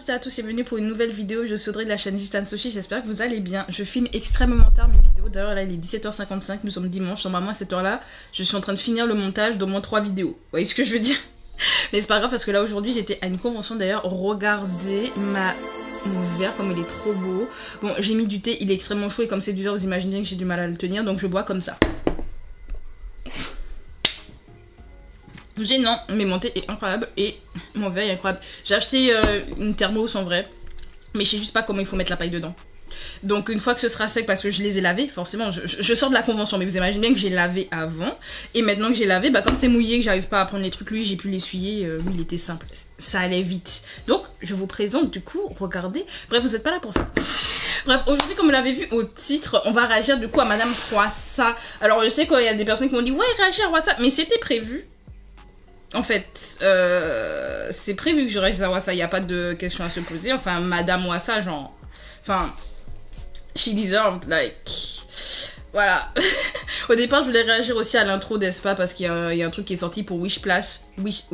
toutes et à tous et bienvenue pour une nouvelle vidéo. Je suis Audrey de la chaîne Gistan Soshi, j'espère que vous allez bien. Je filme extrêmement tard mes vidéos, d'ailleurs là il est 17h55, nous sommes dimanche, normalement à cette heure là je suis en train de finir le montage d'au moins 3 vidéos. Vous voyez ce que je veux dire? Mais c'est pas grave parce que là aujourd'hui j'étais à une convention d'ailleurs, regardez mon verre comme il est trop beau. Bon j'ai mis du thé, il est extrêmement chaud et comme c'est du verre vous imaginez que j'ai du mal à le tenir donc je bois comme ça. Gênant, mais mon thé est incroyable et mon verre est incroyable. J'ai acheté une thermos en vrai, mais je sais juste pas comment il faut mettre la paille dedans. Donc une fois que ce sera sec, parce que je les ai lavés, forcément, je sors de la convention, mais vous imaginez que j'ai lavé avant. Et maintenant que j'ai lavé, bah comme c'est mouillé, que j'arrive pas à prendre les trucs, lui j'ai pu l'essuyer, lui il était simple, ça allait vite. Donc je vous présente du coup, regardez, bref vous êtes pas là pour ça. Bref, aujourd'hui comme vous l'avez vu au titre, on va réagir du coup à Madame Hwassa. Alors je sais qu'il y a des personnes qui m'ont dit ouais réagir à Hwassa, mais c'était prévu. En fait, c'est prévu que je réagisse à Hwassa, il n'y a pas de question à se poser. Enfin, Madame Hwassa, genre... Enfin, she deserved, like... Voilà. Au départ, je voulais réagir aussi à l'intro d'Espa parce qu'il y a un truc qui est sorti pour Wish Place. Wish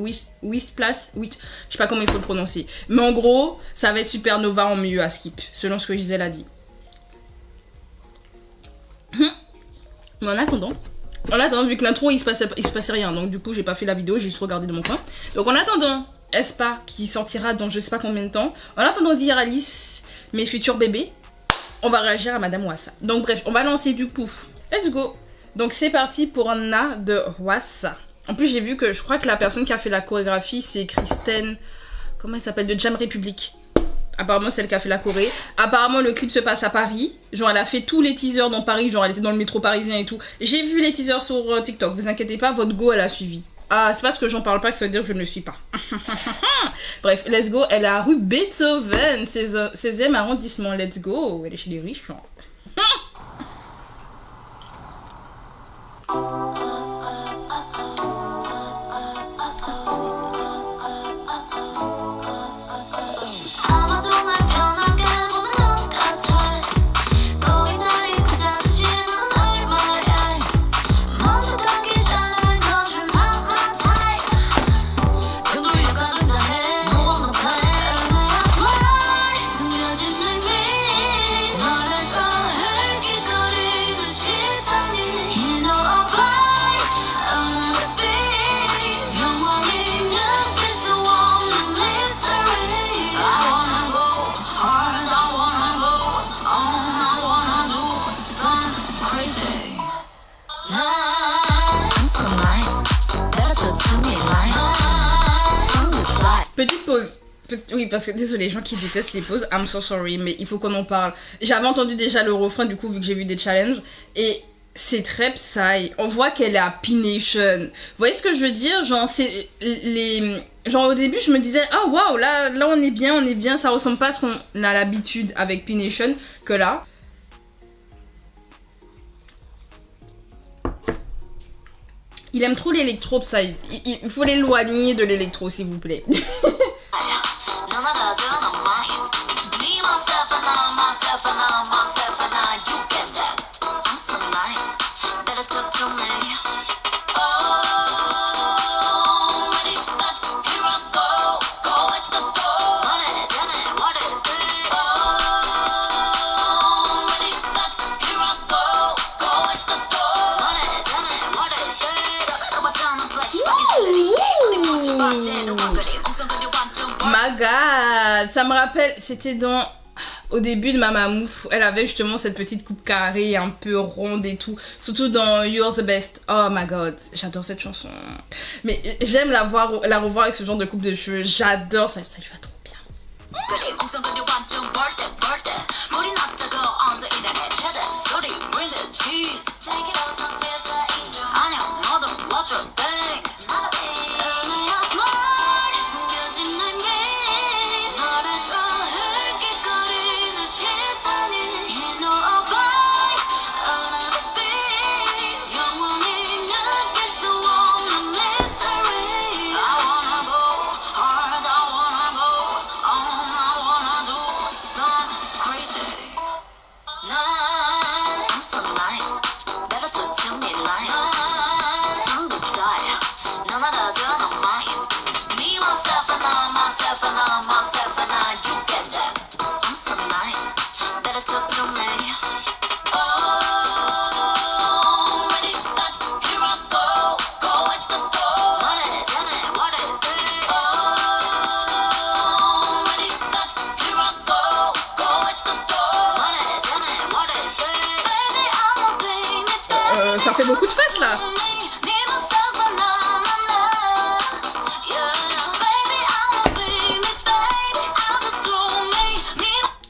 Place, je sais pas comment il faut le prononcer. Mais en gros, ça va être Supernova en mieux à skip, selon ce que Gisèle a dit. Mais en attendant, vu que l'intro il se passait rien, donc du coup j'ai pas fait la vidéo, j'ai juste regardé de mon coin. Donc en attendant Espa qui sortira dans je sais pas combien de temps, en attendant d'hier Alice, mes futurs bébés, on va réagir à Madame Hwassa. Donc bref, on va lancer du coup. Let's go. Donc c'est parti pour Na de Hwassa. En plus j'ai vu que je crois que la personne qui a fait la chorégraphie c'est Kristen, comment elle s'appelle, de Jam Republic. Apparemment celle qui a fait la Corée. Apparemment le clip se passe à Paris. Genre elle a fait tous les teasers dans Paris. Genre elle était dans le métro parisien et tout. J'ai vu les teasers sur TikTok. Vous inquiétez pas, votre go elle a suivi. Ah c'est parce que j'en parle pas que ça veut dire que je ne le suis pas. Bref, let's go. Elle est à rue Beethoven, 16e arrondissement. Let's go. Elle est chez les riches. Genre. Petite pause. Oui, parce que désolé, les gens qui détestent les pauses, I'm so sorry, mais il faut qu'on en parle. J'avais entendu déjà le refrain, du coup, vu que j'ai vu des challenges, et c'est très psy. On voit qu'elle est à P-Nation. Vous voyez ce que je veux dire? Genre, c'est les... Genre, au début, je me disais, ah, waouh, là, on est bien, ça ressemble pas à ce qu'on a l'habitude avec P-Nation, que là. Il aime trop l'électro, psy. Il faut l'éloigner de l'électro, s'il vous plaît. My God, ça me rappelle, c'était dans... Au début de Mamamoo, elle avait justement cette petite coupe carrée, un peu ronde et tout. Surtout dans You're the Best. Oh my God, j'adore cette chanson. Mais j'aime la revoir avec ce genre de coupe de cheveux. J'adore, ça lui va trop bien. ça fait beaucoup de fesses là.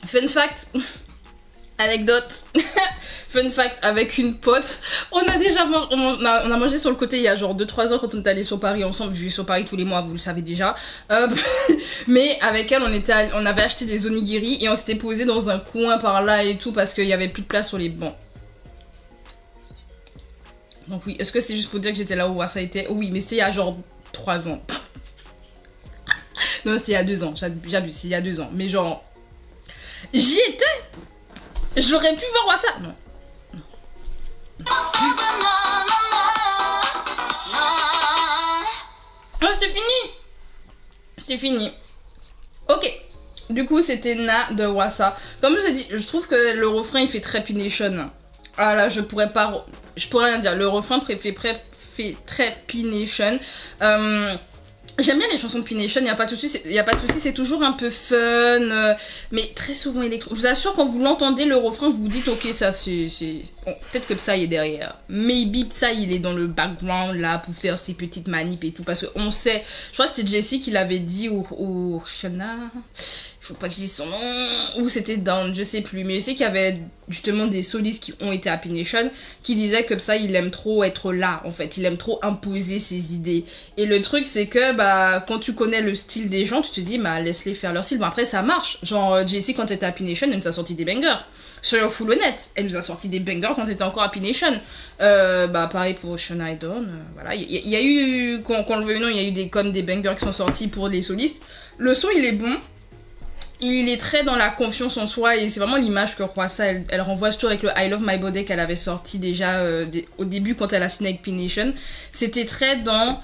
Fun fact, anecdote, fun fact, avec une pote, on a mangé sur le côté il y a genre 2-3 ans quand on est allé sur Paris ensemble, je vais sur Paris tous les mois, vous le savez déjà. Mais avec elle, on avait acheté des onigiri et on s'était posé dans un coin par là et tout parce qu'il y avait plus de place sur les bancs. Donc oui, est-ce que c'est juste pour dire que j'étais là où ça a été? Oui, mais c'était il y a genre 3 ans. Non, c'était il y a 2 ans, j'abuse, c'est il y a 2 ans, mais genre... J'y étais. J'aurais pu voir ça. Non. Oh, c'était fini. C'est fini. Ok. Du coup, c'était Na de Wassa. Comme je vous ai dit, je trouve que le refrain il fait très P-Nation. Ah là, je pourrais rien dire. Le refrain fait très P-Nation. J'aime bien les chansons de P-Nation, il n'y a pas de souci, c'est toujours un peu fun, mais très souvent électro. Je vous assure, quand vous l'entendez, le refrain, vous vous dites, ok, ça c'est... Bon, peut-être que Psy est derrière. Maybe Psy, il est dans le background, là, pour faire ses petites manips et tout, parce qu'on sait... Je crois que c'était Jessie qui l'avait dit, ou Shona... Faut pas que je dise son nom, ou c'était Down, je sais plus, mais je sais qu'il y avait justement des solistes qui ont été à P-Nation qui disaient que ça, il aime trop être là, en fait, il aime trop imposer ses idées. Et le truc, c'est que, bah, quand tu connais le style des gens, tu te dis, bah, laisse-les faire leur style. Bon, après, ça marche. Genre, Jessie, quand elle était à P-Nation, elle nous a sorti des bangers. Soyons full honnête, elle nous a sorti des bangers quand elle était encore à P-Nation. Bah, pareil pour Shona et Dawn, voilà. Il y a eu, qu'on le veuille ou non, il y a eu comme des bangers qui sont sortis pour les solistes. Le son, il est bon. Il est très dans la confiance en soi et c'est vraiment l'image que Wassa elle renvoie surtout avec le I Love My Body qu'elle avait sorti déjà au début quand elle a signé avec P-Nation. C'était très dans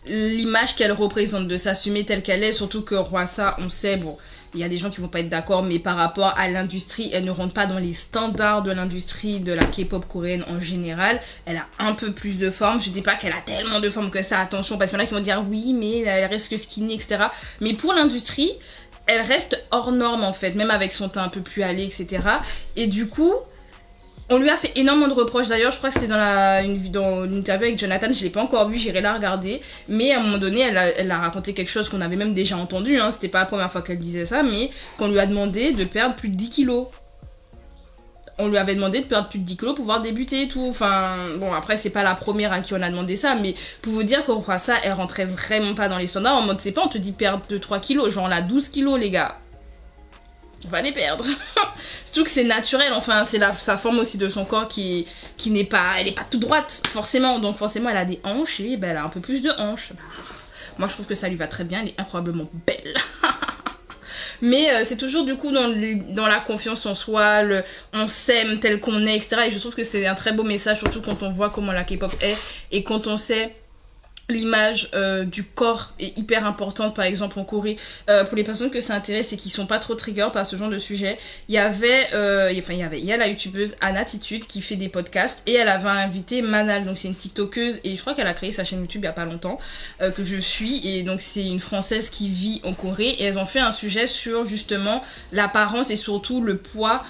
l'image qu'elle représente, de s'assumer telle qu'elle est, surtout que Wassa, on sait, bon, il y a des gens qui vont pas être d'accord, mais par rapport à l'industrie, elle ne rentre pas dans les standards de l'industrie de la K-pop coréenne en général. Elle a un peu plus de forme. Je dis pas qu'elle a tellement de forme que ça, attention, parce qu'il y en a qui vont dire oui, mais elle reste que skinny, etc. Mais pour l'industrie, elle reste hors norme en fait, même avec son teint un peu plus hâlé, etc. Et du coup, on lui a fait énormément de reproches. D'ailleurs, je crois que c'était dans une interview avec Jonathan, je l'ai pas encore vu, j'irai la regarder. Mais à un moment donné, elle a raconté quelque chose qu'on avait même déjà entendu, hein. C'était pas la première fois qu'elle disait ça, mais qu'on lui a demandé de perdre plus de 10 kilos. On lui avait demandé de perdre plus de 10 kilos pour pouvoir débuter et tout. Enfin, bon, après, c'est pas la première à qui on a demandé ça, mais pour vous dire que ça, elle rentrait vraiment pas dans les standards. En mode, c'est pas, on te dit perdre 2-3 kilos, genre là, 12 kilos, les gars. On va les perdre. Surtout que c'est naturel, enfin, c'est sa forme aussi de son corps qui n'est pas, elle est pas toute droite, forcément. Donc, forcément, elle a des hanches et ben, elle a un peu plus de hanches. Moi, je trouve que ça lui va très bien, elle est incroyablement belle. Mais c'est toujours du coup dans la confiance en soi, on s'aime tel qu'on est, etc. Et je trouve que c'est un très beau message, surtout quand on voit comment la K-pop est et quand on sait l'image du corps est hyper importante, par exemple en Corée. Pour les personnes que ça intéresse et qui sont pas trop trigger par ce genre de sujet, il y a la youtubeuse Anatitude qui fait des podcasts et elle avait invité Manal, donc c'est une tiktokeuse et je crois qu'elle a créé sa chaîne YouTube il y a pas longtemps, que je suis, et donc c'est une française qui vit en Corée et elles ont fait un sujet sur justement l'apparence et surtout le poids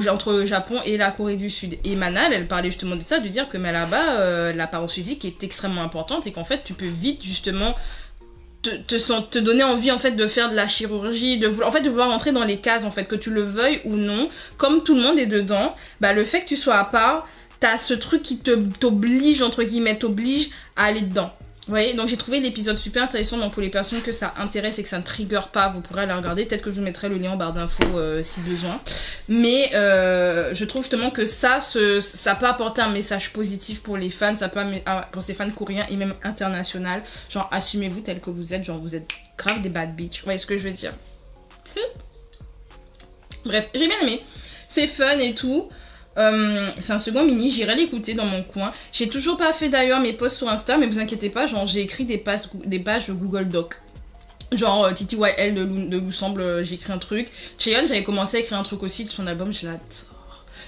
entre le Japon et la Corée du Sud. Et Manal, elle parlait justement de ça, de dire que mais là-bas, l'apparence physique est extrêmement importante et qu'en fait, tu peux vite justement te donner envie en fait de faire de la chirurgie, de vouloir entrer dans les cases en fait, que tu le veuilles ou non, comme tout le monde est dedans, bah le fait que tu sois à part, t'as ce truc qui t'oblige, entre guillemets, t'oblige à aller dedans. Vous voyez, donc j'ai trouvé l'épisode super intéressant, donc pour les personnes que ça intéresse et que ça ne trigger pas, vous pourrez aller regarder, peut-être que je vous mettrai le lien en barre d'infos si besoin. Mais je trouve justement que ça peut apporter un message positif pour les fans, ça peut pour ces fans coréens et même internationaux, genre assumez-vous tel que vous êtes, genre vous êtes grave des bad bitch, vous voyez ce que je veux dire. Bref, j'ai bien aimé, c'est fun et tout. C'est un second mini, j'irai l'écouter dans mon coin. J'ai toujours pas fait d'ailleurs mes posts sur Insta, mais vous inquiétez pas, genre j'ai écrit des pages Google Doc. Genre TTYL de Loussemble, j'ai écrit un truc. Cheon, j'avais commencé à écrire un truc aussi de son album, je l'adore.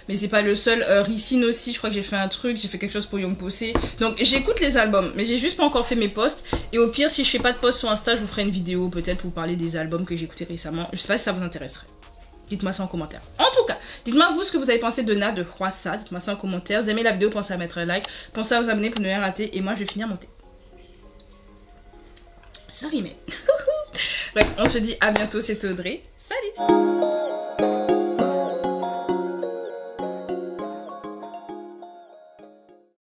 Mais c'est pas le seul. Ricin aussi, je crois que j'ai fait un truc, j'ai fait quelque chose pour Young Posé. Donc j'écoute les albums, mais j'ai juste pas encore fait mes posts. Et au pire, si je fais pas de post sur Insta, je vous ferai une vidéo peut-être pour vous parler des albums que j'ai écoutés récemment. Je sais pas si ça vous intéresserait. Dites-moi ça en commentaire. En tout cas, dites-moi vous ce que vous avez pensé de Na de Hwasa. Dites-moi ça en commentaire. Vous aimez la vidéo, pensez à mettre un like. Pensez à vous abonner pour ne rien rater. Et moi, je vais finir mon thé. Ça rimait. Bref, on se dit à bientôt. C'était Audrey. Salut!